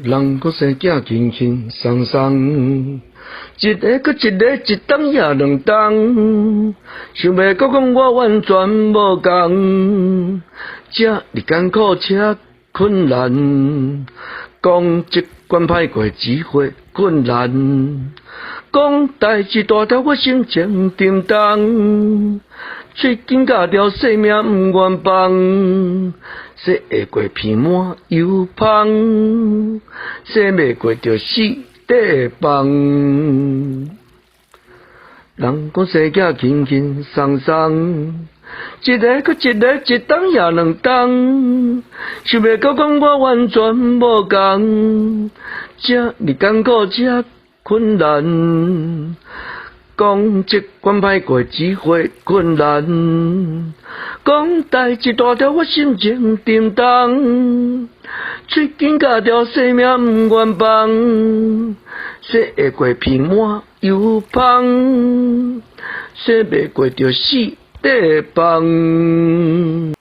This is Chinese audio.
人搁生囝轻轻松松，一个搁一个，一冬也两冬，想要搁讲我完全无共，这哩艰苦且困难，讲一关歹过只会困难，讲代志大条我心情沉重，嘴紧咬着生命不愿放。说会过鼻满油芳，说袂过着死地放。人讲生囝轻轻松松，一个搁一个，一冬也两冬，想要搁讲我完全无共，这哩艰苦这困难。讲一关歹过只会困难，讲代志大条我心情沉重，嘴紧咬着生命不愿放，说会过鼻满油芳，说袂过着死地放。